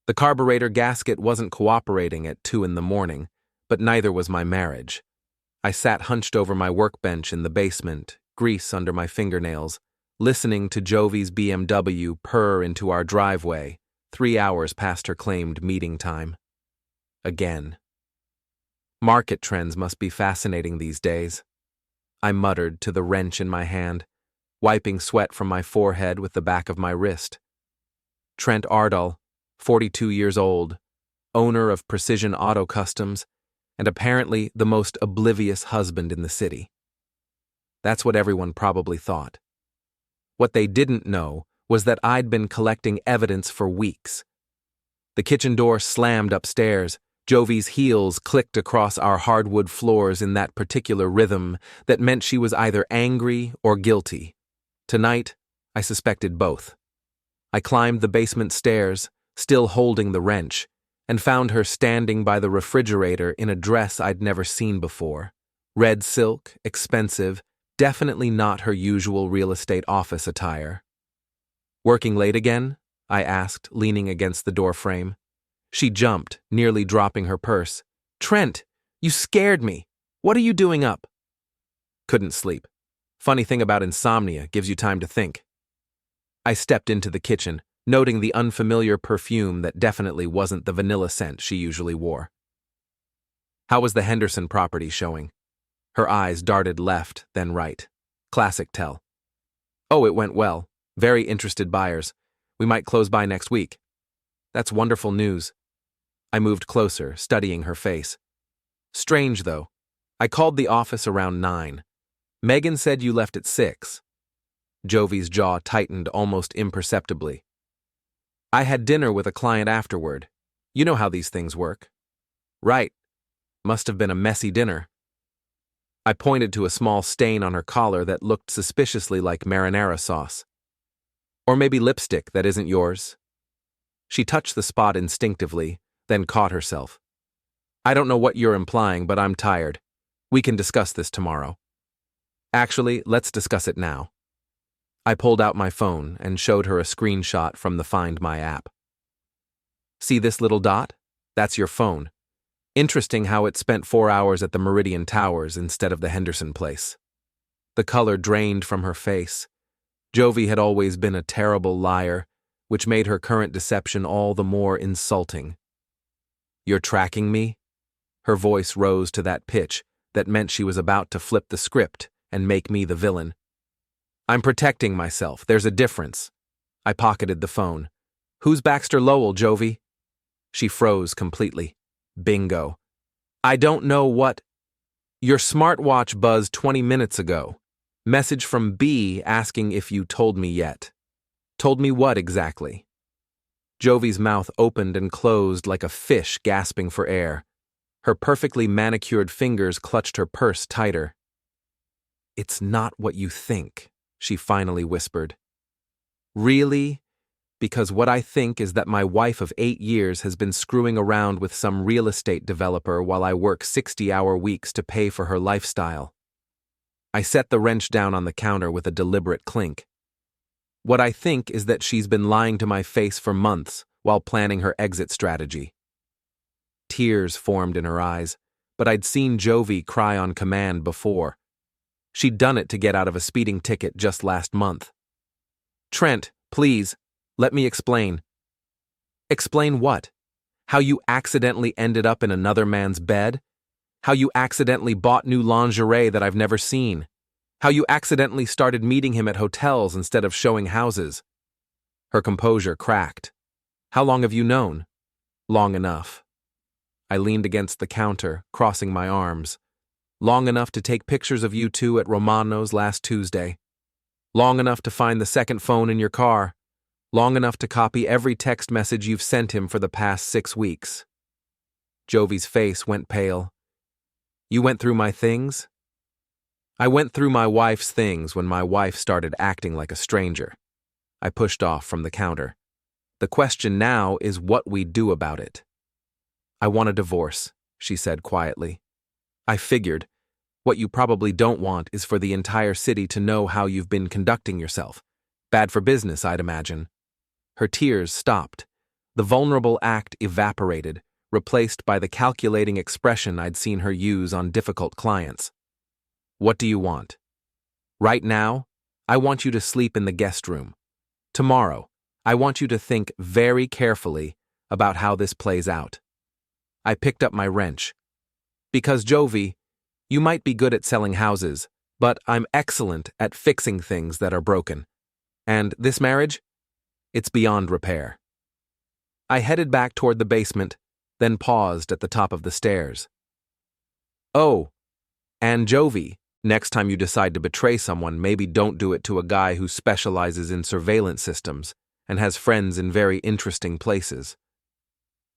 The carburetor gasket wasn't cooperating at 2 in the morning, but neither was my marriage. I sat hunched over my workbench in the basement, grease under my fingernails, listening to Jovie's BMW purr into our driveway, 3 hours past her claimed meeting time. Again. Market trends must be fascinating these days, I muttered to the wrench in my hand, wiping sweat from my forehead with the back of my wrist. Trent Ardell, 42 years old, owner of Precision Auto Customs, and apparently the most oblivious husband in the city. That's what everyone probably thought. What they didn't know was that I'd been collecting evidence for weeks. The kitchen door slammed upstairs. Jovie's heels clicked across our hardwood floors in that particular rhythm that meant she was either angry or guilty. Tonight, I suspected both. I climbed the basement stairs, still holding the wrench, and found her standing by the refrigerator in a dress I'd never seen before. Red silk, expensive, definitely not her usual real estate office attire. "Working late again?" I asked, leaning against the doorframe. She jumped, nearly dropping her purse. "Trent, you scared me. What are you doing up?" "Couldn't sleep. Funny thing about insomnia, gives you time to think." I stepped into the kitchen, noting the unfamiliar perfume that definitely wasn't the vanilla scent she usually wore. "How was the Henderson property showing?" Her eyes darted left, then right. Classic tell. "Oh, it went well. Very interested buyers. We might close by next week." "That's wonderful news." I moved closer, studying her face. "Strange, though. I called the office around 9. Megan said you left at 6. Jovie's jaw tightened almost imperceptibly. "I had dinner with a client afterward. You know how these things work." "Right. Must have been a messy dinner." I pointed to a small stain on her collar that looked suspiciously like marinara sauce. "Or maybe lipstick that isn't yours." She touched the spot instinctively, then caught herself. "I don't know what you're implying, but I'm tired. We can discuss this tomorrow." "Actually, let's discuss it now." I pulled out my phone and showed her a screenshot from the Find My app. "See this little dot? That's your phone. Interesting how it spent 4 hours at the Meridian Towers instead of the Henderson place." The color drained from her face. Jovie had always been a terrible liar, which made her current deception all the more insulting. "You're tracking me?" Her voice rose to that pitch that meant she was about to flip the script and make me the villain. "I'm protecting myself. There's a difference." I pocketed the phone. "Who's Baxter Lowell, Jovie?" She froze completely. Bingo. "I don't know what—" "Your smartwatch buzzed 20 minutes ago. Message from B asking if you told me yet." "Told me what exactly?" Jovie's mouth opened and closed like a fish gasping for air. Her perfectly manicured fingers clutched her purse tighter. "It's not what you think," she finally whispered. "Really? Because what I think is that my wife of 8 years has been screwing around with some real estate developer while I work 60-hour weeks to pay for her lifestyle." I set the wrench down on the counter with a deliberate clink. "What I think is that she's been lying to my face for months while planning her exit strategy." Tears formed in her eyes, but I'd seen Jovie cry on command before. She'd done it to get out of a speeding ticket just last month. "Trent, please, let me explain." "Explain what? How you accidentally ended up in another man's bed? How you accidentally bought new lingerie that I've never seen? How you accidentally started meeting him at hotels instead of showing houses?" Her composure cracked. "How long have you known?" "Long enough." I leaned against the counter, crossing my arms. "Long enough to take pictures of you two at Romano's last Tuesday. Long enough to find the second phone in your car. Long enough to copy every text message you've sent him for the past 6 weeks." Jovie's face went pale. "You went through my things?" "I went through my wife's things when my wife started acting like a stranger." I pushed off from the counter. "The question now is what we do about it." "I want a divorce," she said quietly. "I figured. What you probably don't want is for the entire city to know how you've been conducting yourself. Bad for business, I'd imagine." Her tears stopped, The vulnerable act evaporated, replaced by the calculating expression I'd seen her use on difficult clients. What do you want? Right now, I want you to sleep in the guest room. Tomorrow, I want you to think very carefully about how this plays out. I picked up my wrench. Because, Jovie, you might be good at selling houses, but I'm excellent at fixing things that are broken. And this marriage? It's beyond repair. I headed back toward the basement, then paused at the top of the stairs. Oh, and Jovie, next time you decide to betray someone, maybe don't do it to a guy who specializes in surveillance systems and has friends in very interesting places.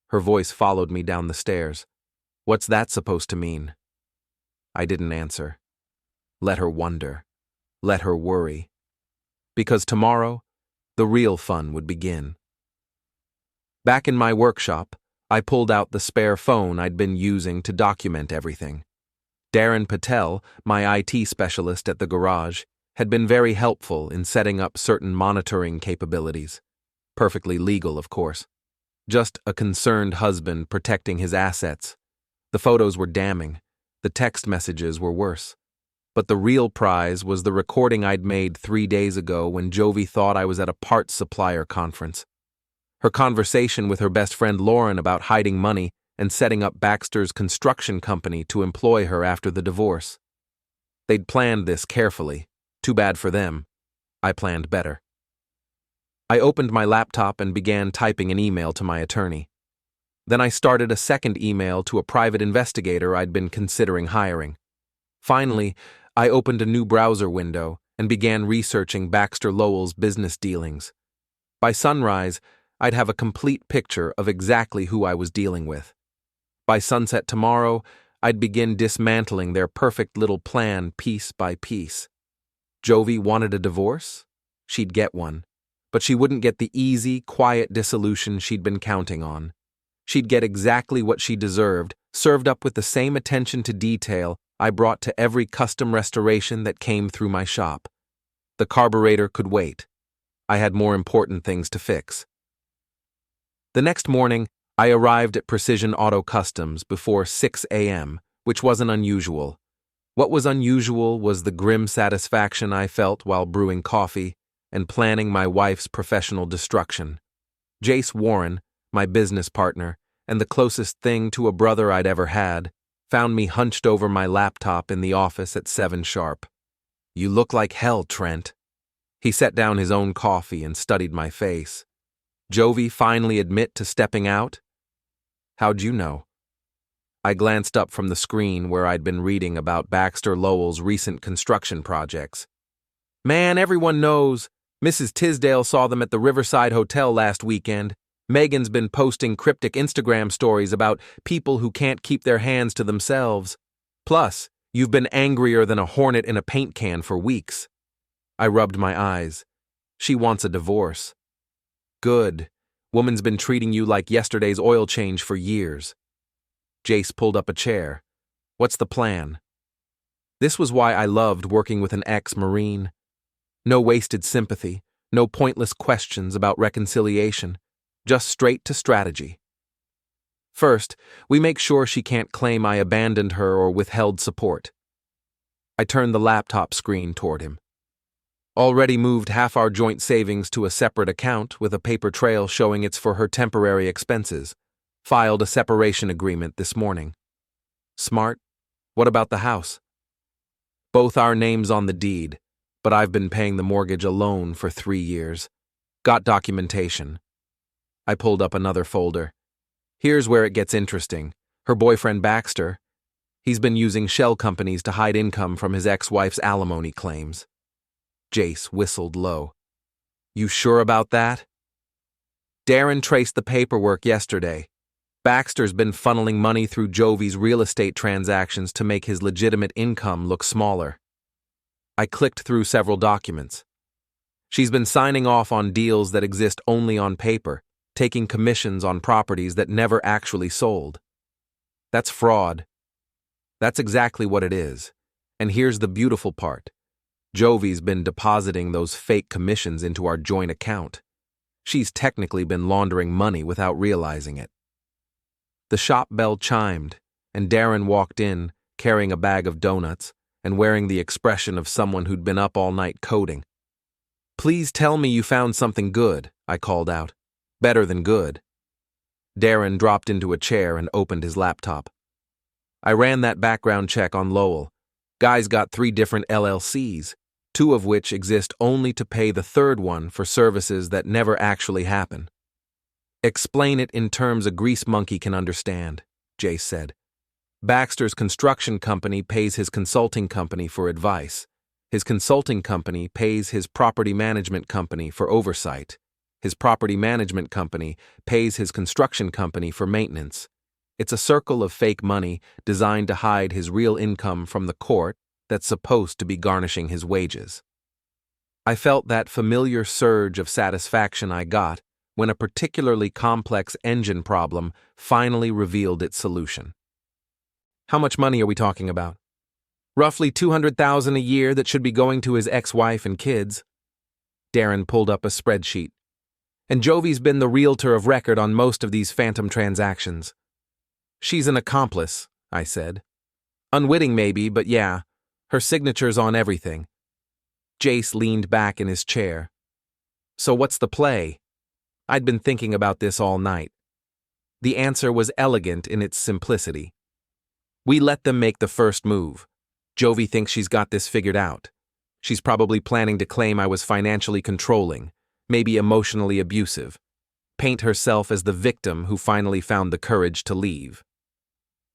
Her voice followed me down the stairs. What's that supposed to mean? I didn't answer. Let her wonder. Let her worry. Because tomorrow, the real fun would begin. Back in my workshop, I pulled out the spare phone I'd been using to document everything. Darren Patel, my IT specialist at the garage, had been very helpful in setting up certain monitoring capabilities. Perfectly legal, of course. Just a concerned husband protecting his assets. The photos were damning. The text messages were worse. But the real prize was the recording I'd made 3 days ago when Jovie thought I was at a parts supplier conference. Her conversation with her best friend Lauren about hiding money and setting up Baxter's construction company to employ her after the divorce. They'd planned this carefully. Too bad for them. I planned better. I opened my laptop and began typing an email to my attorney. Then I started a second email to a private investigator I'd been considering hiring. Finally, I opened a new browser window and began researching Baxter Lowell's business dealings. By sunrise, I'd have a complete picture of exactly who I was dealing with. By sunset tomorrow, I'd begin dismantling their perfect little plan piece by piece. Jovie wanted a divorce? She'd get one. But she wouldn't get the easy, quiet dissolution she'd been counting on. She'd get exactly what she deserved, served up with the same attention to detail I brought to every custom restoration that came through my shop. The carburetor could wait. I had more important things to fix. The next morning, I arrived at Precision Auto Customs before 6 a.m., which wasn't unusual. What was unusual was the grim satisfaction I felt while brewing coffee and planning my wife's professional destruction. Jace Warren, my business partner, and the closest thing to a brother I'd ever had, found me hunched over my laptop in the office at 7 sharp. "You look like hell, Trent." He set down his own coffee and studied my face. "Jovie finally admit to stepping out?" "How'd you know?" I glanced up from the screen where I'd been reading about Baxter Lowell's recent construction projects. "Man, everyone knows. Mrs. Tisdale saw them at the Riverside Hotel last weekend. Megan's been posting cryptic Instagram stories about people who can't keep their hands to themselves. Plus, you've been angrier than a hornet in a paint can for weeks." I rubbed my eyes. "She wants a divorce." "Good. Woman's been treating you like yesterday's oil change for years." Jace pulled up a chair. "What's the plan?" This was why I loved working with an ex-Marine. No wasted sympathy, no pointless questions about reconciliation, just straight to strategy. First, we make sure she can't claim I abandoned her or withheld support. I turned the laptop screen toward him. Already moved half our joint savings to a separate account with a paper trail showing it's for her temporary expenses. Filed a separation agreement this morning. Smart. What about the house? Both our names on the deed, but I've been paying the mortgage alone for 3 years. Got documentation. I pulled up another folder. Here's where it gets interesting. Her boyfriend Baxter. He's been using shell companies to hide income from his ex-wife's alimony claims. Jace whistled low. "You sure about that?" "Darren traced the paperwork yesterday. Baxter's been funneling money through Jovie's real estate transactions to make his legitimate income look smaller." I clicked through several documents. She's been signing off on deals that exist only on paper, taking commissions on properties that never actually sold. That's fraud. That's exactly what it is. And here's the beautiful part. Jovie's been depositing those fake commissions into our joint account. She's technically been laundering money without realizing it. The shop bell chimed, and Darren walked in, carrying a bag of donuts and wearing the expression of someone who'd been up all night coding. "Please tell me you found something good," I called out. "Better than good." Darren dropped into a chair and opened his laptop. "I ran that background check on Lowell. Guy's got 3 different LLCs, 2 of which exist only to pay the third one for services that never actually happen." "Explain it in terms a grease monkey can understand," Jace said. "Baxter's construction company pays his consulting company for advice. His consulting company pays his property management company for oversight. His property management company pays his construction company for maintenance. It's a circle of fake money designed to hide his real income from the court that's supposed to be garnishing his wages." I felt that familiar surge of satisfaction I got when a particularly complex engine problem finally revealed its solution. "How much money are we talking about?" "Roughly $200,000 a year that should be going to his ex-wife and kids." Darren pulled up a spreadsheet. "And Jovie's been the realtor of record on most of these phantom transactions." "She's an accomplice," I said. "Unwitting maybe, but yeah, her signature's on everything." Jace leaned back in his chair. "So what's the play?" I'd been thinking about this all night. The answer was elegant in its simplicity. We let them make the first move. Jovie thinks she's got this figured out. She's probably planning to claim I was financially controlling, maybe emotionally abusive, paint herself as the victim who finally found the courage to leave.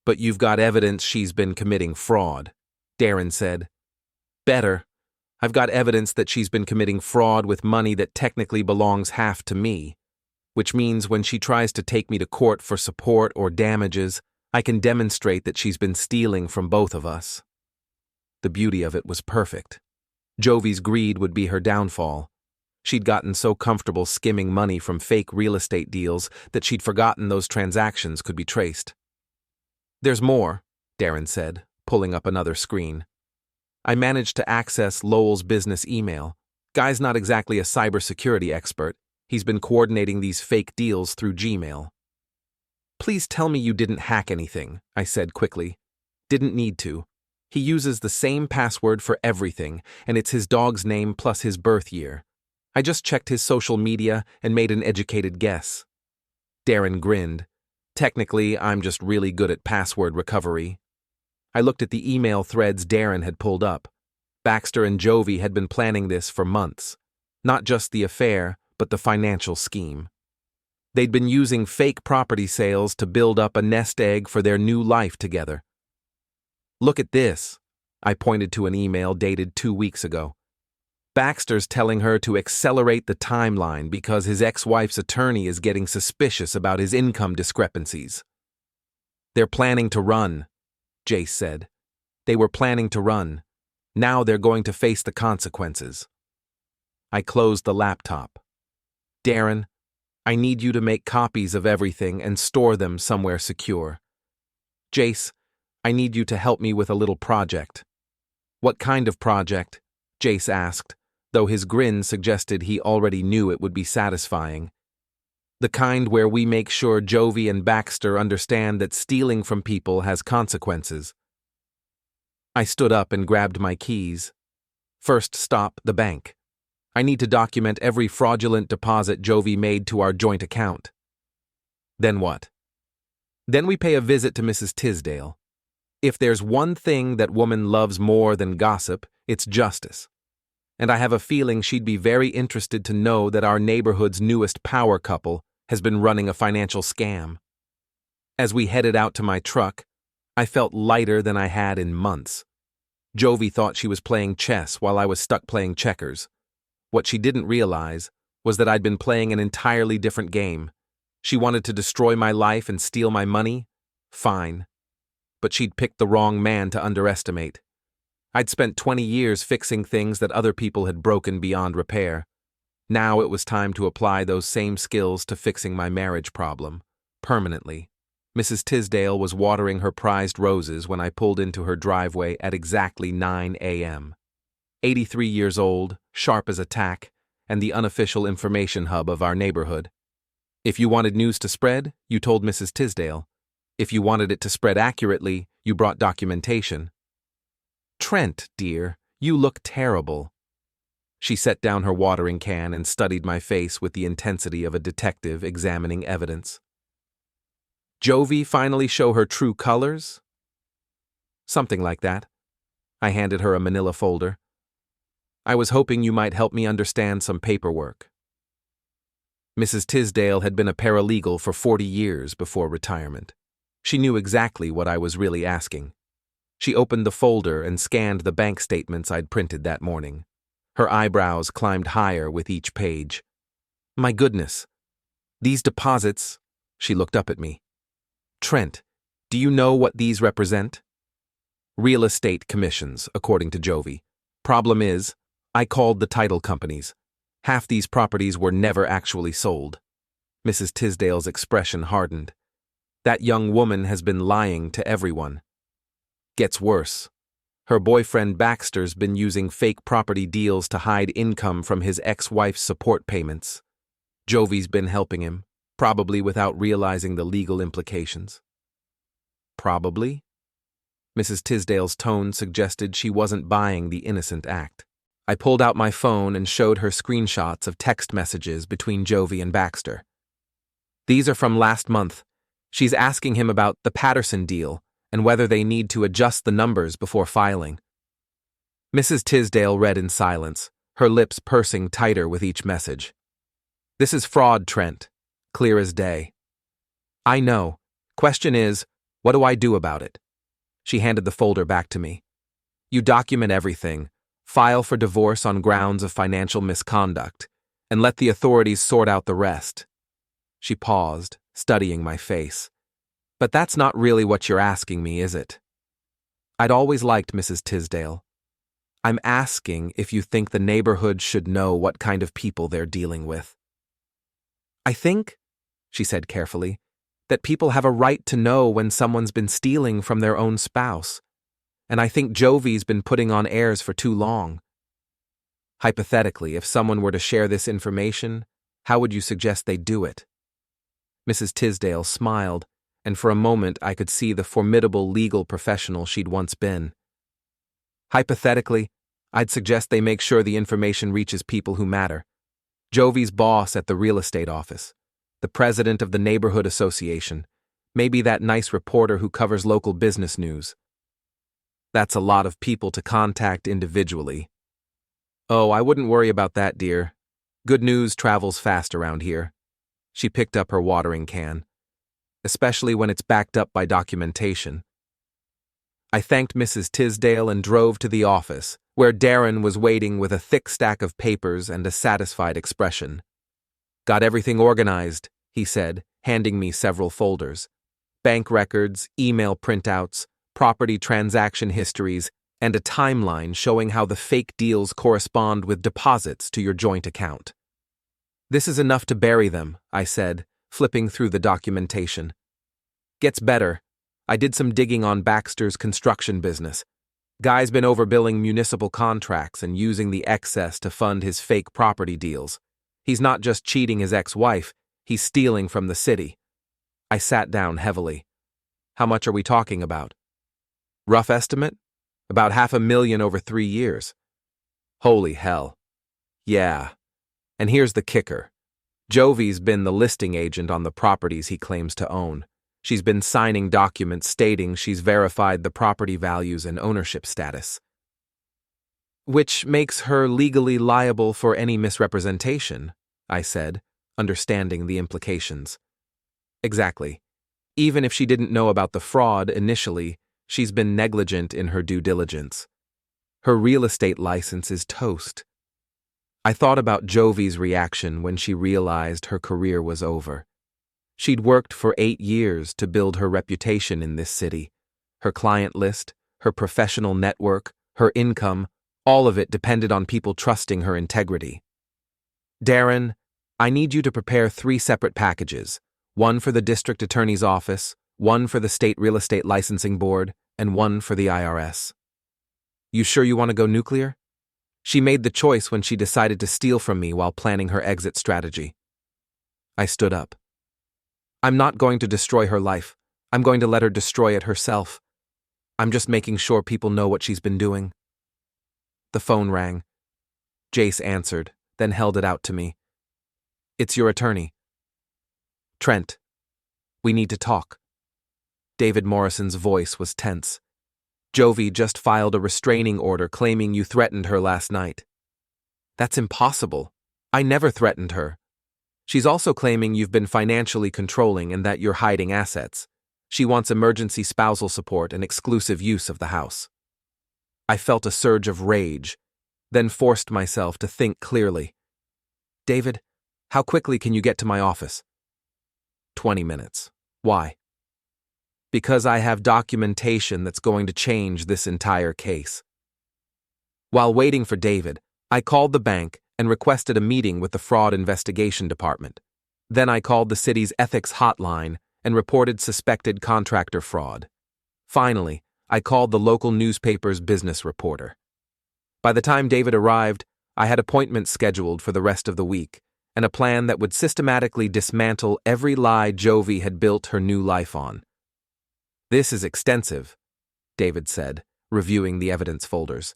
"But you've got evidence she's been committing fraud," Darren said. "Better. I've got evidence that she's been committing fraud with money that technically belongs half to me, which means when she tries to take me to court for support or damages, I can demonstrate that she's been stealing from both of us." The beauty of it was perfect. Jovie's greed would be her downfall. She'd gotten so comfortable skimming money from fake real estate deals that she'd forgotten those transactions could be traced. "There's more," Darren said, pulling up another screen. "I managed to access Lowell's business email. Guy's not exactly a cybersecurity expert. He's been coordinating these fake deals through Gmail." "Please tell me you didn't hack anything," I said quickly. "Didn't need to. He uses the same password for everything, and it's his dog's name plus his birth year. I just checked his social media and made an educated guess." Darren grinned. "Technically, I'm just really good at password recovery." I looked at the email threads Darren had pulled up. Baxter and Jovie had been planning this for months. Not just the affair, but the financial scheme. They'd been using fake property sales to build up a nest egg for their new life together. "Look at this," I pointed to an email dated 2 weeks ago. "Baxter's telling her to accelerate the timeline because his ex-wife's attorney is getting suspicious about his income discrepancies." "They're planning to run," Jace said. "They were planning to run. Now they're going to face the consequences." I closed the laptop. "Darren, I need you to make copies of everything and store them somewhere secure." "Jace, I need you to help me with a little project." "What kind of project?" Jace asked, though his grin suggested he already knew it would be satisfying. "The kind where we make sure Jovie and Baxter understand that stealing from people has consequences." I stood up and grabbed my keys. "First stop, the bank. I need to document every fraudulent deposit Jovie made to our joint account." "Then what?" "Then we pay a visit to Mrs. Tisdale. If there's one thing that woman loves more than gossip, it's justice. And I have a feeling she'd be very interested to know that our neighborhood's newest power couple has been running a financial scam." As we headed out to my truck, I felt lighter than I had in months. Jovie thought she was playing chess while I was stuck playing checkers. What she didn't realize was that I'd been playing an entirely different game. She wanted to destroy my life and steal my money? Fine. But she'd picked the wrong man to underestimate. I'd spent 20 years fixing things that other people had broken beyond repair. Now it was time to apply those same skills to fixing my marriage problem, permanently. Mrs. Tisdale was watering her prized roses when I pulled into her driveway at exactly 9 a.m. 83 years old, sharp as a tack, and the unofficial information hub of our neighborhood. If you wanted news to spread, you told Mrs. Tisdale. If you wanted it to spread accurately, you brought documentation. Trent, dear, you look terrible. She set down her watering can and studied my face with the intensity of a detective examining evidence. Jovie finally show her true colors? Something like that. I handed her a manila folder. I was hoping you might help me understand some paperwork. Mrs. Tisdale had been a paralegal for 40 years before retirement. She knew exactly what I was really asking. She opened the folder and scanned the bank statements I'd printed that morning. Her eyebrows climbed higher with each page. My goodness. These deposits, she looked up at me. Trent, do you know what these represent? Real estate commissions, according to Jovie. Problem is, I called the title companies. Half these properties were never actually sold. Mrs. Tisdale's expression hardened. That young woman has been lying to everyone. Gets worse. Her boyfriend Baxter's been using fake property deals to hide income from his ex-wife's support payments. Jovie's been helping him, probably without realizing the legal implications. Probably? Mrs. Tisdale's tone suggested she wasn't buying the innocent act. I pulled out my phone and showed her screenshots of text messages between Jovie and Baxter. These are from last month. She's asking him about the Patterson deal and whether they need to adjust the numbers before filing. Mrs. Tisdale read in silence, her lips pursing tighter with each message. This is fraud, Trent. Clear as day. I know. Question is, what do I do about it? She handed the folder back to me. You document everything, file for divorce on grounds of financial misconduct, and let the authorities sort out the rest. She paused, studying my face. But that's not really what you're asking me, is it? I'd always liked Mrs. Tisdale. I'm asking if you think the neighborhood should know what kind of people they're dealing with. I think, she said carefully, that people have a right to know when someone's been stealing from their own spouse. And I think Jovie's been putting on airs for too long. Hypothetically, if someone were to share this information, how would you suggest they do it? Mrs. Tisdale smiled, and for a moment I could see the formidable legal professional she'd once been. Hypothetically, I'd suggest they make sure the information reaches people who matter. Jovie's boss at the real estate office, the president of the neighborhood association, maybe that nice reporter who covers local business news. That's a lot of people to contact individually. Oh, I wouldn't worry about that, dear. Good news travels fast around here. She picked up her watering can, especially when it's backed up by documentation. I thanked Mrs. Tisdale and drove to the office, where Darren was waiting with a thick stack of papers and a satisfied expression. Got everything organized, he said, handing me several folders. Bank records, email printouts, property transaction histories, and a timeline showing how the fake deals correspond with deposits to your joint account. This is enough to bury them, I said, flipping through the documentation. Gets better. I did some digging on Baxter's construction business. Guy's been overbilling municipal contracts and using the excess to fund his fake property deals. He's not just cheating his ex-wife, he's stealing from the city. I sat down heavily. How much are we talking about? Rough estimate? About $500,000 over 3 years. Holy hell. Yeah. And here's the kicker. Jovie's been the listing agent on the properties he claims to own. She's been signing documents stating she's verified the property values and ownership status, which makes her legally liable for any misrepresentation, I said, understanding the implications. Exactly. Even if she didn't know about the fraud initially, she's been negligent in her due diligence. Her real estate license is toast. I thought about Jovie's reaction when she realized her career was over. She'd worked for 8 years to build her reputation in this city. Her client list, her professional network, her income, all of it depended on people trusting her integrity. Darren, I need you to prepare 3 separate packages, one for the district attorney's office, one for the state real estate licensing board, and one for the IRS. You sure you want to go nuclear? She made the choice when she decided to steal from me while planning her exit strategy. I stood up. I'm not going to destroy her life. I'm going to let her destroy it herself. I'm just making sure people know what she's been doing. The phone rang. Jace answered, then held it out to me. It's your attorney. Trent. We need to talk. David Morrison's voice was tense. Jovie just filed a restraining order claiming you threatened her last night. That's impossible. I never threatened her. She's also claiming you've been financially controlling and that you're hiding assets. She wants emergency spousal support and exclusive use of the house. I felt a surge of rage, then forced myself to think clearly. David, how quickly can you get to my office? 20 minutes. Why? Because I have documentation that's going to change this entire case. While waiting for David, I called the bank and requested a meeting with the Fraud Investigation Department. Then I called the city's ethics hotline and reported suspected contractor fraud. Finally, I called the local newspaper's business reporter. By the time David arrived, I had appointments scheduled for the rest of the week, and a plan that would systematically dismantle every lie Jovie had built her new life on. This is extensive, David said, reviewing the evidence folders.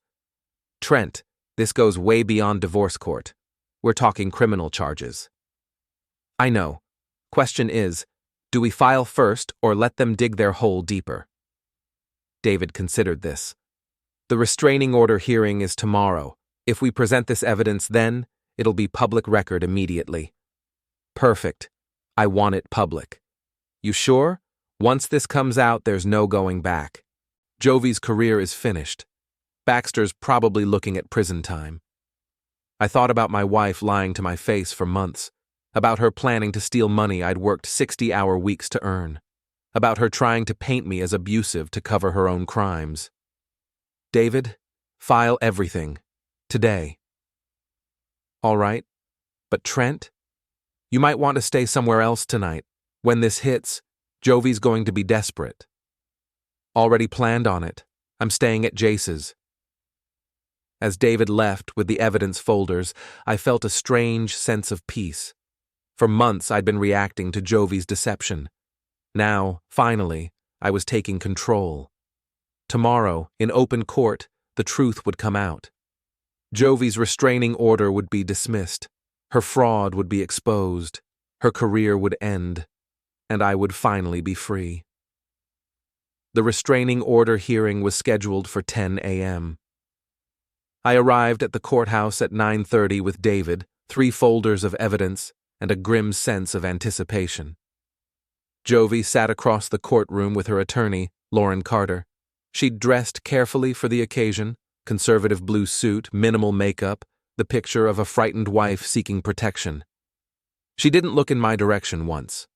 Trent, this goes way beyond divorce court. We're talking criminal charges. I know. Question is, do we file first or let them dig their hole deeper? David considered this. The restraining order hearing is tomorrow. If we present this evidence then, it'll be public record immediately. Perfect. I want it public. You sure? Once this comes out, there's no going back. Jovie's career is finished. Baxter's probably looking at prison time. I thought about my wife lying to my face for months, about her planning to steal money I'd worked 60-hour weeks to earn, about her trying to paint me as abusive to cover her own crimes. David, file everything. Today. All right, but Trent? You might want to stay somewhere else tonight. When this hits, Jovie's going to be desperate. Already planned on it. I'm staying at Jace's. As David left with the evidence folders, I felt a strange sense of peace. For months I'd been reacting to Jovie's deception. Now, finally, I was taking control. Tomorrow, in open court, the truth would come out. Jovie's restraining order would be dismissed. Her fraud would be exposed. Her career would end. And I would finally be free. The restraining order hearing was scheduled for 10 a.m. I arrived at the courthouse at 9:30 with David, 3 folders of evidence, and a grim sense of anticipation. Jovie sat across the courtroom with her attorney, Lauren Carter. She'd dressed carefully for the occasion, conservative blue suit, minimal makeup, the picture of a frightened wife seeking protection. She didn't look in my direction once.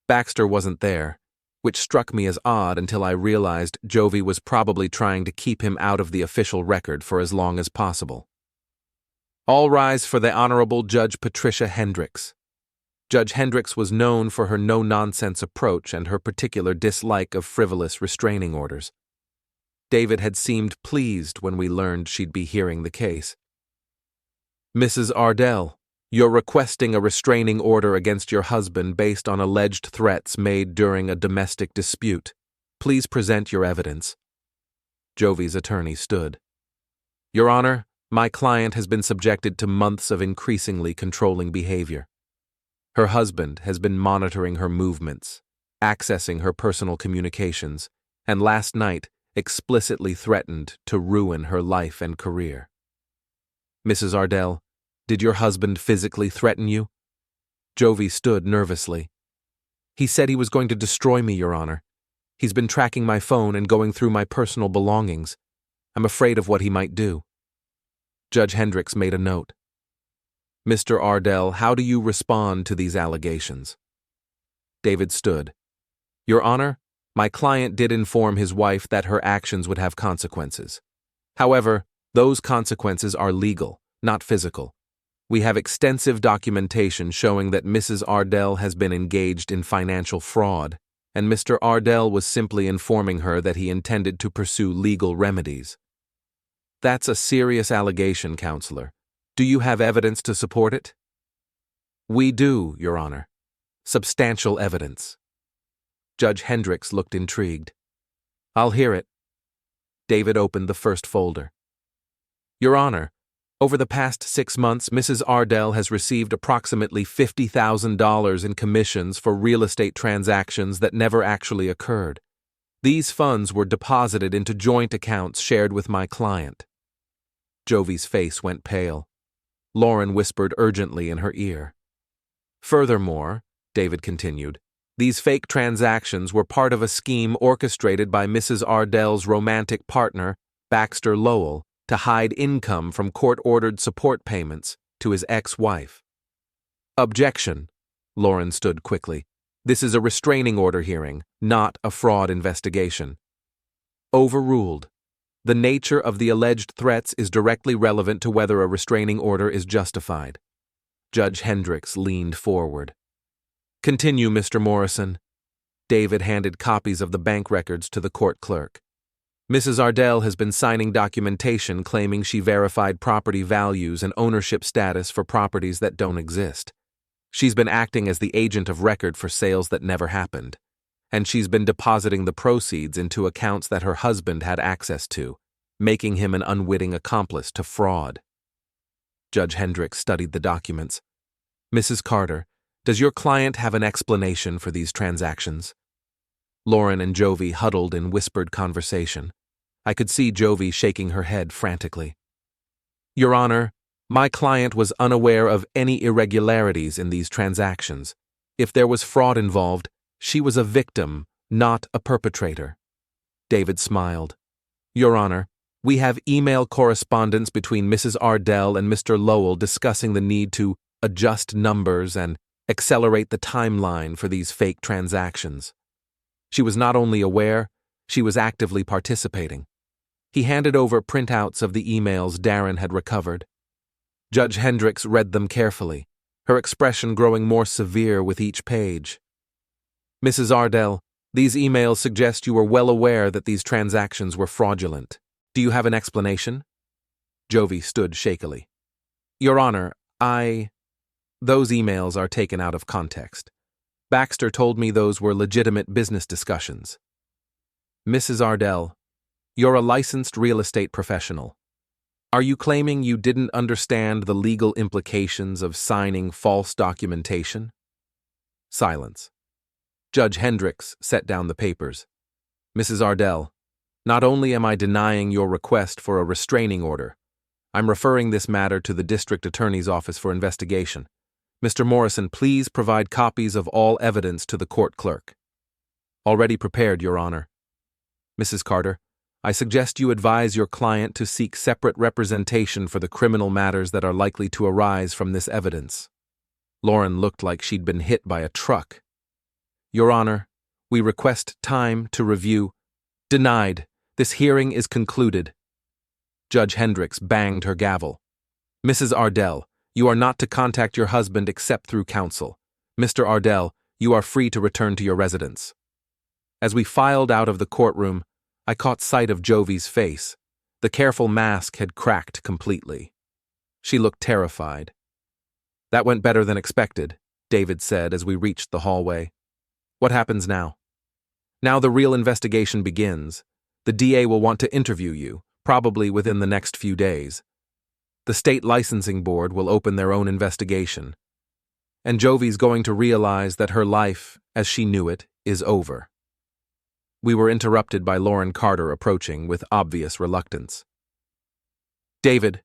Baxter wasn't there, which struck me as odd until I realized Jovie was probably trying to keep him out of the official record for as long as possible. All rise for the Honorable Judge Patricia Hendricks. Judge Hendricks was known for her no-nonsense approach and her particular dislike of frivolous restraining orders. David had seemed pleased when we learned she'd be hearing the case. Mrs. Ardell, you're requesting a restraining order against your husband based on alleged threats made during a domestic dispute. Please present your evidence. Jovie's attorney stood. Your Honor, my client has been subjected to months of increasingly controlling behavior. Her husband has been monitoring her movements, accessing her personal communications, and last night explicitly threatened to ruin her life and career. Mrs. Ardell, did your husband physically threaten you? Jovie stood nervously. He said he was going to destroy me, Your Honor. He's been tracking my phone and going through my personal belongings. I'm afraid of what he might do. Judge Hendricks made a note. Mr. Ardell, how do you respond to these allegations? David stood. Your Honor, my client did inform his wife that her actions would have consequences. However, those consequences are legal, not physical. We have extensive documentation showing that Mrs. Ardell has been engaged in financial fraud, and Mr. Ardell was simply informing her that he intended to pursue legal remedies. That's a serious allegation, Counselor. Do you have evidence to support it? We do, Your Honor. Substantial evidence. Judge Hendricks looked intrigued. I'll hear it. David opened the first folder. Your Honor, over the past 6 months, Mrs. Ardell has received approximately $50,000 in commissions for real estate transactions that never actually occurred. These funds were deposited into joint accounts shared with my client. Jovie's face went pale. Lauren whispered urgently in her ear. Furthermore, David continued, these fake transactions were part of a scheme orchestrated by Mrs. Ardell's romantic partner, Baxter Lowell, to hide income from court-ordered support payments to his ex-wife. Objection. Lauren stood quickly. This is a restraining order hearing, not a fraud investigation. Overruled. The nature of the alleged threats is directly relevant to whether a restraining order is justified. Judge Hendricks leaned forward. Continue, Mr. Morrison. David handed copies of the bank records to the court clerk. Mrs. Ardell has been signing documentation claiming she verified property values and ownership status for properties that don't exist. She's been acting as the agent of record for sales that never happened, and she's been depositing the proceeds into accounts that her husband had access to, making him an unwitting accomplice to fraud. Judge Hendricks studied the documents. Mrs. Carter, does your client have an explanation for these transactions? Lauren and Jovie huddled in whispered conversation. I could see Jovie shaking her head frantically. Your Honor, my client was unaware of any irregularities in these transactions. If there was fraud involved, she was a victim, not a perpetrator. David smiled. Your Honor, we have email correspondence between Mrs. Ardell and Mr. Lowell discussing the need to adjust numbers and accelerate the timeline for these fake transactions. She was not only aware, she was actively participating. He handed over printouts of the emails Darren had recovered. Judge Hendricks read them carefully, her expression growing more severe with each page. Mrs. Ardell, these emails suggest you were well aware that these transactions were fraudulent. Do you have an explanation? Jovie stood shakily. Your Honor, Those emails are taken out of context. Baxter told me those were legitimate business discussions. Mrs. Ardell, you're a licensed real estate professional. Are you claiming you didn't understand the legal implications of signing false documentation? Silence. Judge Hendricks set down the papers. Mrs. Ardell, not only am I denying your request for a restraining order, I'm referring this matter to the District Attorney's Office for investigation. Mr. Morrison, please provide copies of all evidence to the court clerk. Already prepared, Your Honor. Mrs. Carter, I suggest you advise your client to seek separate representation for the criminal matters that are likely to arise from this evidence. Lauren looked like she'd been hit by a truck. Your Honor, we request time to review. Denied. This hearing is concluded. Judge Hendricks banged her gavel. Mrs. Ardell, you are not to contact your husband except through counsel. Mr. Ardell, you are free to return to your residence. As we filed out of the courtroom, I caught sight of Jovie's face. The careful mask had cracked completely. She looked terrified. That went better than expected, David said as we reached the hallway. What happens now? Now the real investigation begins. The DA will want to interview you, probably within the next few days. The state licensing board will open their own investigation. And Jovie's going to realize that her life, as she knew it, is over. We were interrupted by Lauren Carter approaching with obvious reluctance. David,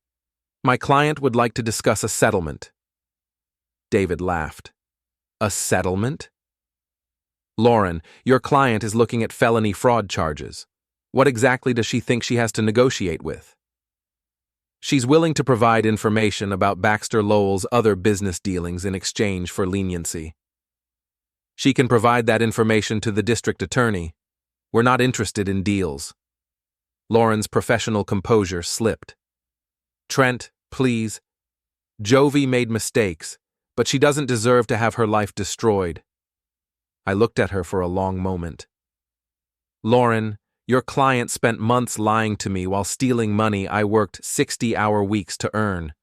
my client would like to discuss a settlement. David laughed. A settlement? Lauren, your client is looking at felony fraud charges. What exactly does she think she has to negotiate with? She's willing to provide information about Baxter Lowell's other business dealings in exchange for leniency. She can provide that information to the district attorney. We're not interested in deals. Lauren's professional composure slipped. Trent, please. Jovie made mistakes, but she doesn't deserve to have her life destroyed. I looked at her for a long moment. Lauren, Your client spent months lying to me while stealing money I worked 60-hour weeks to earn.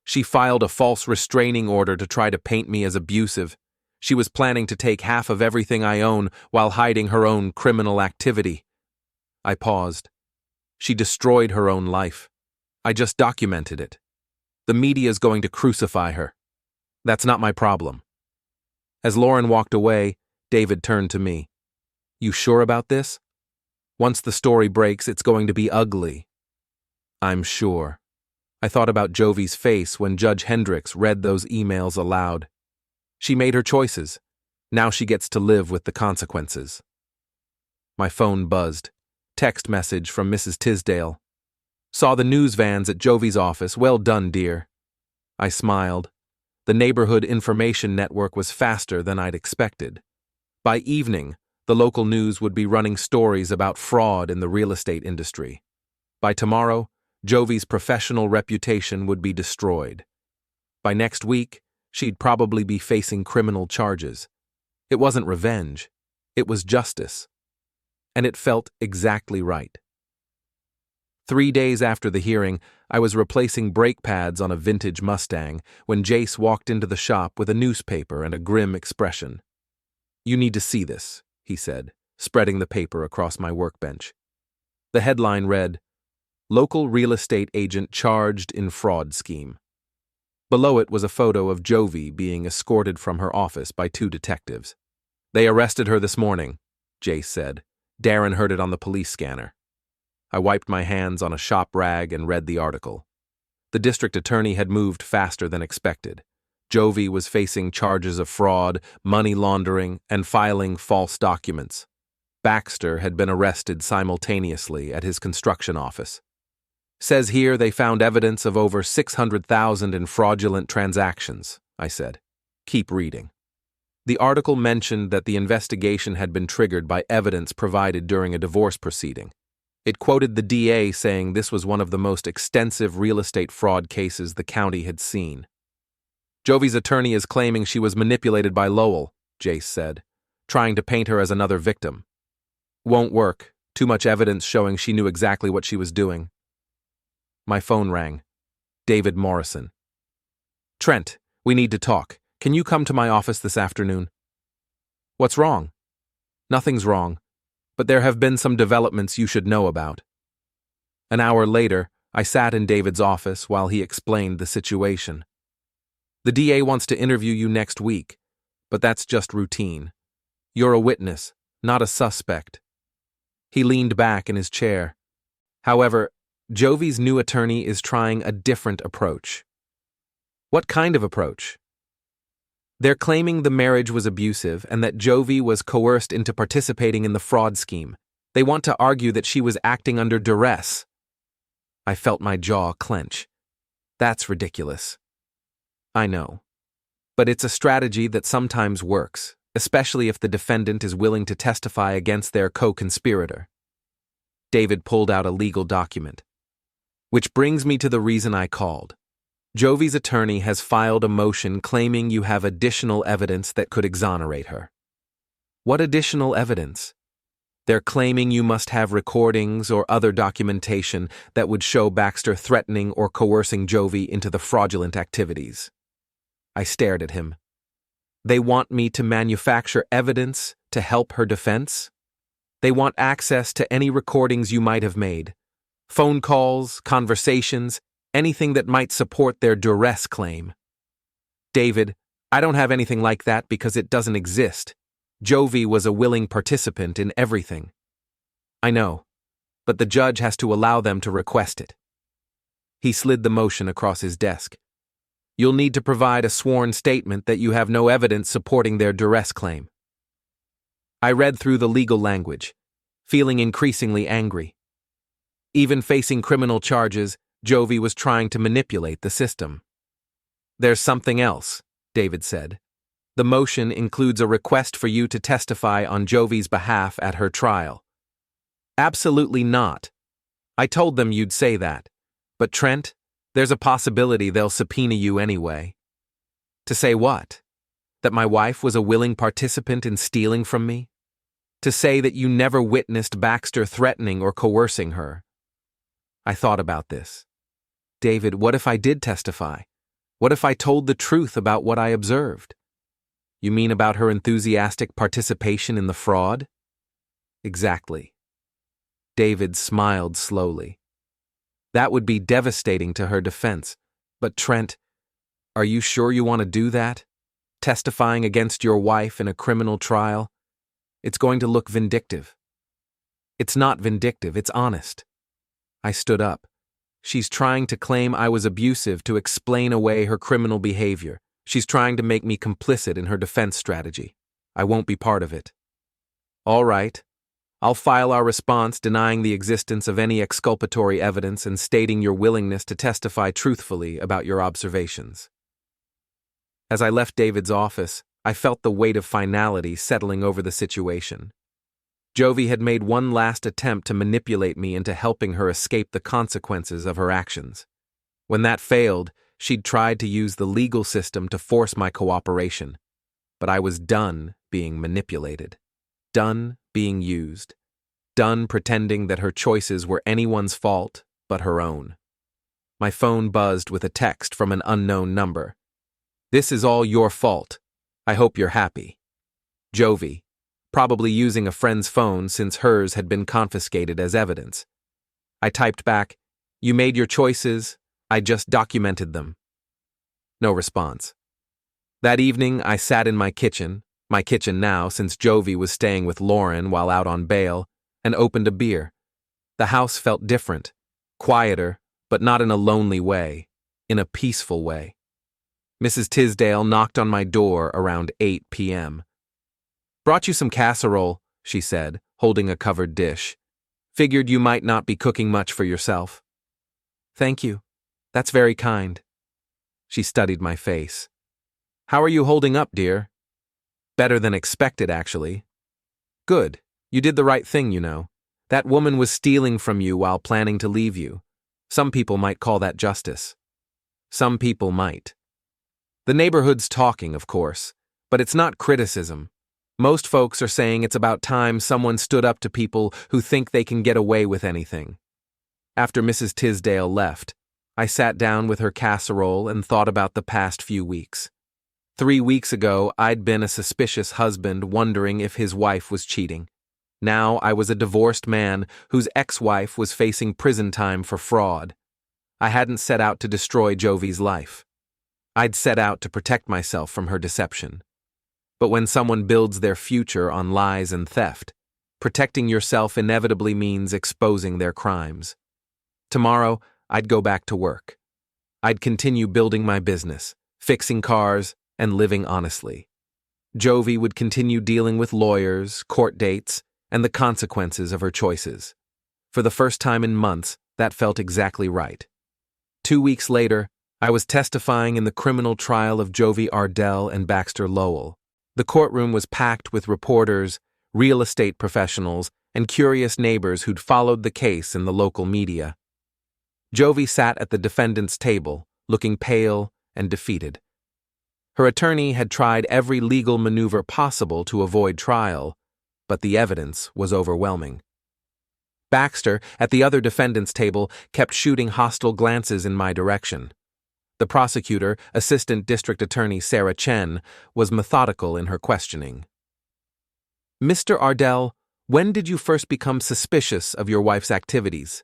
She filed a false restraining order to try to paint me as abusive. She was planning to take half of everything I own while hiding her own criminal activity. I paused. She destroyed her own life. I just documented it. The media's going to crucify her. That's not my problem. As Lauren walked away, David turned to me. You sure about this? Once the story breaks, it's going to be ugly. I'm sure. I thought about Jovie's face when Judge Hendricks read those emails aloud. She made her choices. Now she gets to live with the consequences. My phone buzzed. Text message from Mrs. Tisdale. Saw the news vans at Jovie's office. Well done, dear. I smiled. The neighborhood information network was faster than I'd expected. By evening, the local news would be running stories about fraud in the real estate industry. By tomorrow, Jovie's professional reputation would be destroyed. By next week, she'd probably be facing criminal charges. It wasn't revenge. It was justice. And it felt exactly right. 3 days after the hearing, I was replacing brake pads on a vintage Mustang when Jace walked into the shop with a newspaper and a grim expression. You need to see this, he said, spreading the paper across my workbench. The headline read, Local real estate agent charged in fraud scheme. Below it was a photo of Jovie being escorted from her office by 2 detectives. They arrested her this morning, Jace said. Darren heard it on the police scanner. I wiped my hands on a shop rag and read the article. The district attorney had moved faster than expected. Jovie was facing charges of fraud, money laundering, and filing false documents. Baxter had been arrested simultaneously at his construction office. Says here they found evidence of over $600,000 in fraudulent transactions, I said. Keep reading. The article mentioned that the investigation had been triggered by evidence provided during a divorce proceeding. It quoted the DA saying this was one of the most extensive real estate fraud cases the county had seen. Jovie's attorney is claiming she was manipulated by Lowell, Jace said, trying to paint her as another victim. Won't work. Too much evidence showing she knew exactly what she was doing. My phone rang. David Morrison. Trent, we need to talk. Can you come to my office this afternoon? What's wrong? Nothing's wrong, but there have been some developments you should know about. An hour later, I sat in David's office while he explained the situation. The DA wants to interview you next week, but that's just routine. You're a witness, not a suspect. He leaned back in his chair. However, Jovie's new attorney is trying a different approach. What kind of approach? They're claiming the marriage was abusive and that Jovie was coerced into participating in the fraud scheme. They want to argue that she was acting under duress. I felt my jaw clench. That's ridiculous. I know. But it's a strategy that sometimes works, especially if the defendant is willing to testify against their co-conspirator. David pulled out a legal document. Which brings me to the reason I called. Jovie's attorney has filed a motion claiming you have additional evidence that could exonerate her. What additional evidence? They're claiming you must have recordings or other documentation that would show Baxter threatening or coercing Jovie into the fraudulent activities. I stared at him. They want me to manufacture evidence to help her defense? They want access to any recordings you might have made. Phone calls, conversations, anything that might support their duress claim. David, I don't have anything like that because it doesn't exist. Jovie was a willing participant in everything. I know, but the judge has to allow them to request it. He slid the motion across his desk. You'll need to provide a sworn statement that you have no evidence supporting their duress claim. I read through the legal language, feeling increasingly angry. Even facing criminal charges, Jovie was trying to manipulate the system. There's something else, David said. The motion includes a request for you to testify on Jovie's behalf at her trial. Absolutely not. I told them you'd say that. But Trent, there's a possibility they'll subpoena you anyway. To say what? That my wife was a willing participant in stealing from me? To say that you never witnessed Baxter threatening or coercing her. I thought about this. David, what if I did testify? What if I told the truth about what I observed? You mean about her enthusiastic participation in the fraud? Exactly. David smiled slowly. That would be devastating to her defense. But Trent, are you sure you want to do that? Testifying against your wife in a criminal trial? It's going to look vindictive. It's not vindictive, it's honest. I stood up. She's trying to claim I was abusive to explain away her criminal behavior. She's trying to make me complicit in her defense strategy. I won't be part of it. All right. I'll file our response denying the existence of any exculpatory evidence and stating your willingness to testify truthfully about your observations. As I left David's office, I felt the weight of finality settling over the situation. Jovie had made one last attempt to manipulate me into helping her escape the consequences of her actions. When that failed, she'd tried to use the legal system to force my cooperation. But I was done being manipulated. Done being used. Done pretending that her choices were anyone's fault but her own. My phone buzzed with a text from an unknown number. This is all your fault. I hope you're happy. Jovie, probably using a friend's phone since hers had been confiscated as evidence. I typed back, you made your choices, I just documented them. No response. That evening, I sat in my kitchen now since Jovie was staying with Lauren while out on bail, and opened a beer. The house felt different, quieter, but not in a lonely way, in a peaceful way. Mrs. Tisdale knocked on my door around 8 p.m. Brought you some casserole, she said, holding a covered dish. Figured you might not be cooking much for yourself. Thank you. That's very kind. She studied my face. How are you holding up, dear? Better than expected, actually. Good. You did the right thing, you know. That woman was stealing from you while planning to leave you. Some people might call that justice. Some people might. The neighborhood's talking, of course, but it's not criticism. Most folks are saying it's about time someone stood up to people who think they can get away with anything. After Mrs. Tisdale left, I sat down with her casserole and thought about the past few weeks. 3 weeks ago, I'd been a suspicious husband wondering if his wife was cheating. Now I was a divorced man whose ex-wife was facing prison time for fraud. I hadn't set out to destroy Jovie's life. I'd set out to protect myself from her deception. But when someone builds their future on lies and theft, protecting yourself inevitably means exposing their crimes. Tomorrow, I'd go back to work. I'd continue building my business, fixing cars, and living honestly. Jovie would continue dealing with lawyers, court dates, and the consequences of her choices. For the first time in months, that felt exactly right. 2 weeks later, I was testifying in the criminal trial of Trent Ardell and Baxter Lowell. The courtroom was packed with reporters, real estate professionals, and curious neighbors who'd followed the case in the local media. Jovie sat at the defendant's table, looking pale and defeated. Her attorney had tried every legal maneuver possible to avoid trial, but the evidence was overwhelming. Baxter, at the other defendant's table, kept shooting hostile glances in my direction. The prosecutor, Assistant District Attorney Sarah Chen, was methodical in her questioning. Mr. Ardell, when did you first become suspicious of your wife's activities?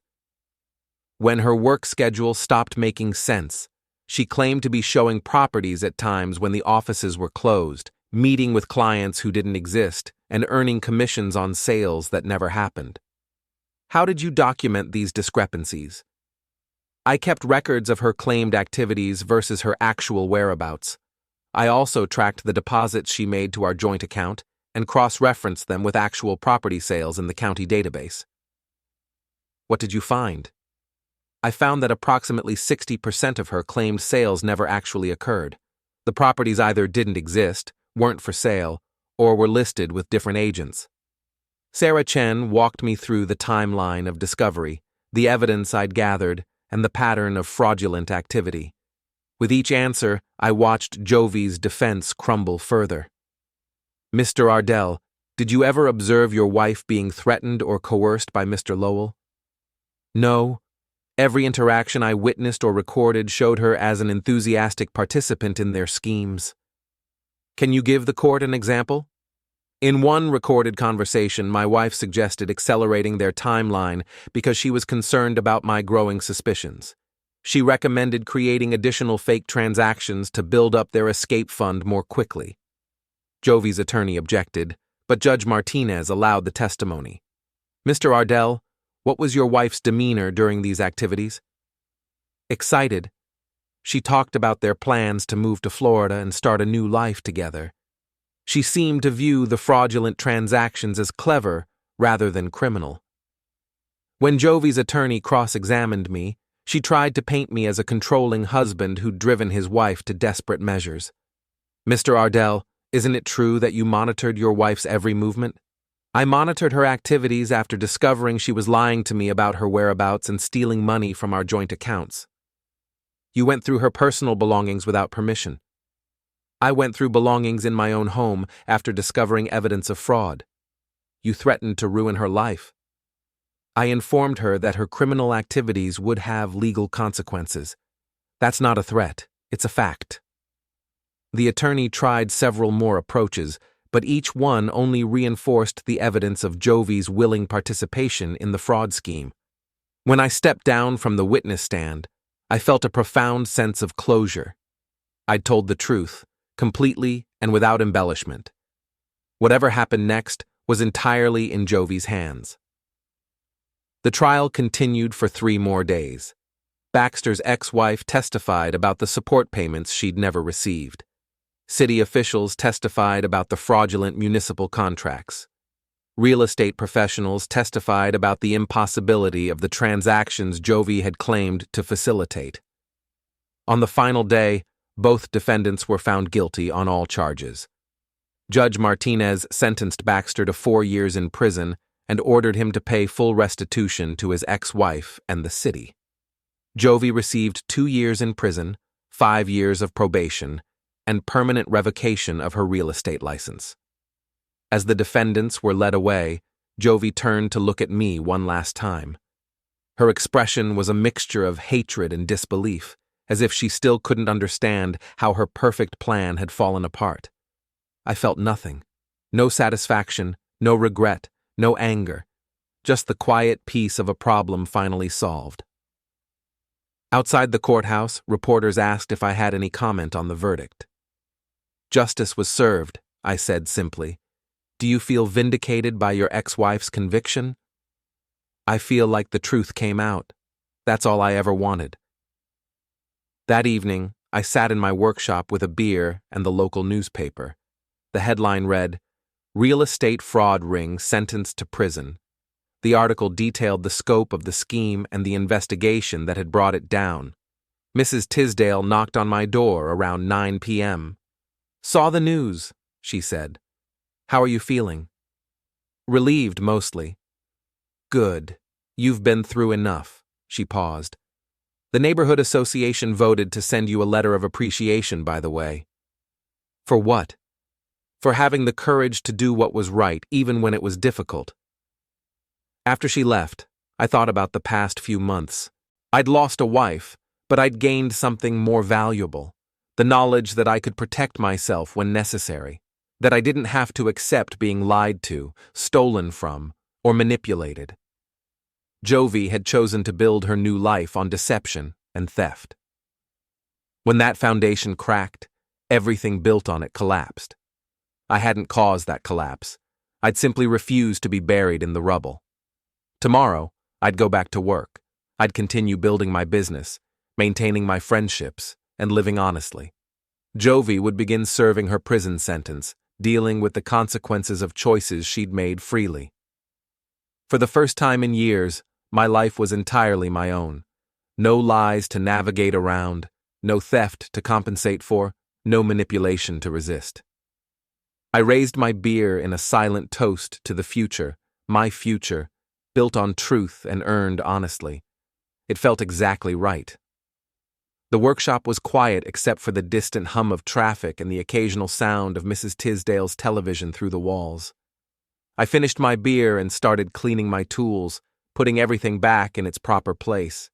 When her work schedule stopped making sense. She claimed to be showing properties at times when the offices were closed, meeting with clients who didn't exist, and earning commissions on sales that never happened. How did you document these discrepancies? I kept records of her claimed activities versus her actual whereabouts. I also tracked the deposits she made to our joint account and cross-referenced them with actual property sales in the county database. What did you find? I found that approximately 60% of her claimed sales never actually occurred. The properties either didn't exist, weren't for sale, or were listed with different agents. Sarah Chen walked me through the timeline of discovery, the evidence I'd gathered, and the pattern of fraudulent activity. With each answer, I watched Jovie's defense crumble further. Mr. Ardell, Did you ever observe your wife being threatened or coerced by Mr. Lowell? No. Every interaction I witnessed or recorded showed her as an enthusiastic participant in their schemes. Can you give the court an example? In one recorded conversation, my wife suggested accelerating their timeline because she was concerned about my growing suspicions. She recommended creating additional fake transactions to build up their escape fund more quickly. Jovie's attorney objected, but Judge Martinez allowed the testimony. Mr. Ardell, what was your wife's demeanor during these activities? Excited. She talked about their plans to move to Florida and start a new life together. She seemed to view the fraudulent transactions as clever rather than criminal. When Jovie's attorney cross-examined me, she tried to paint me as a controlling husband who'd driven his wife to desperate measures. Mr. Ardell, isn't it true that you monitored your wife's every movement? I monitored her activities after discovering she was lying to me about her whereabouts and stealing money from our joint accounts. You went through her personal belongings without permission. I went through belongings in my own home after discovering evidence of fraud. You threatened to ruin her life. I informed her that her criminal activities would have legal consequences. That's not a threat, it's a fact. The attorney tried several more approaches, but each one only reinforced the evidence of Jovie's willing participation in the fraud scheme. When I stepped down from the witness stand, I felt a profound sense of closure. I'd told the truth, completely and without embellishment. Whatever happened next was entirely in Jovie's hands. The trial continued for 3 more days. Baxter's ex-wife testified about the support payments she'd never received. City officials testified about the fraudulent municipal contracts. Real estate professionals testified about the impossibility of the transactions Jovie had claimed to facilitate. On the final day, both defendants were found guilty on all charges. Judge Martinez sentenced Baxter to 4 years in prison and ordered him to pay full restitution to his ex-wife and the city. Jovie received 2 years in prison, 5 years of probation, and permanent revocation of her real estate license. As the defendants were led away, Jovie turned to look at me one last time. Her expression was a mixture of hatred and disbelief, as if she still couldn't understand how her perfect plan had fallen apart. I felt nothing. No satisfaction, no regret, no anger. Just the quiet peace of a problem finally solved. Outside the courthouse, reporters asked if I had any comment on the verdict. Justice was served, I said simply. Do you feel vindicated by your ex-wife's conviction? I feel like the truth came out. That's all I ever wanted. That evening, I sat in my workshop with a beer and the local newspaper. The headline read, "Real Estate Fraud Ring Sentenced to Prison." The article detailed the scope of the scheme and the investigation that had brought it down. Mrs. Tisdale knocked on my door around 9 p.m. "Saw the news," she said. "How are you feeling?" "Relieved, mostly." "Good. You've been through enough." She paused. "The neighborhood association voted to send you a letter of appreciation, by the way." "For what?" "For having the courage to do what was right, even when it was difficult." After she left, I thought about the past few months. I'd lost a wife, but I'd gained something more valuable. The knowledge that I could protect myself when necessary. That I didn't have to accept being lied to, stolen from, or manipulated. Jovie had chosen to build her new life on deception and theft. When that foundation cracked, everything built on it collapsed. I hadn't caused that collapse. I'd simply refused to be buried in the rubble. Tomorrow, I'd go back to work. I'd continue building my business, maintaining my friendships, and living honestly. Jovie would begin serving her prison sentence, dealing with the consequences of choices she'd made freely. For the first time in years, my life was entirely my own. No lies to navigate around, no theft to compensate for, no manipulation to resist. I raised my beer in a silent toast to the future, my future, built on truth and earned honestly. It felt exactly right. The workshop was quiet except for the distant hum of traffic and the occasional sound of Mrs. Tisdale's television through the walls. I finished my beer and started cleaning my tools, putting everything back in its proper place.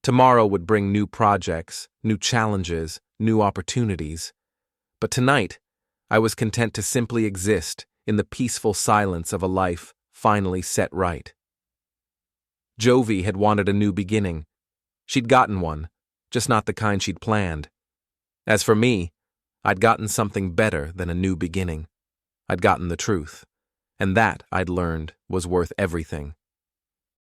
Tomorrow would bring new projects, new challenges, new opportunities. But tonight, I was content to simply exist in the peaceful silence of a life finally set right. Jovie had wanted a new beginning. She'd gotten one, just not the kind she'd planned. As for me, I'd gotten something better than a new beginning. I'd gotten the truth, and that, I'd learned, was worth everything.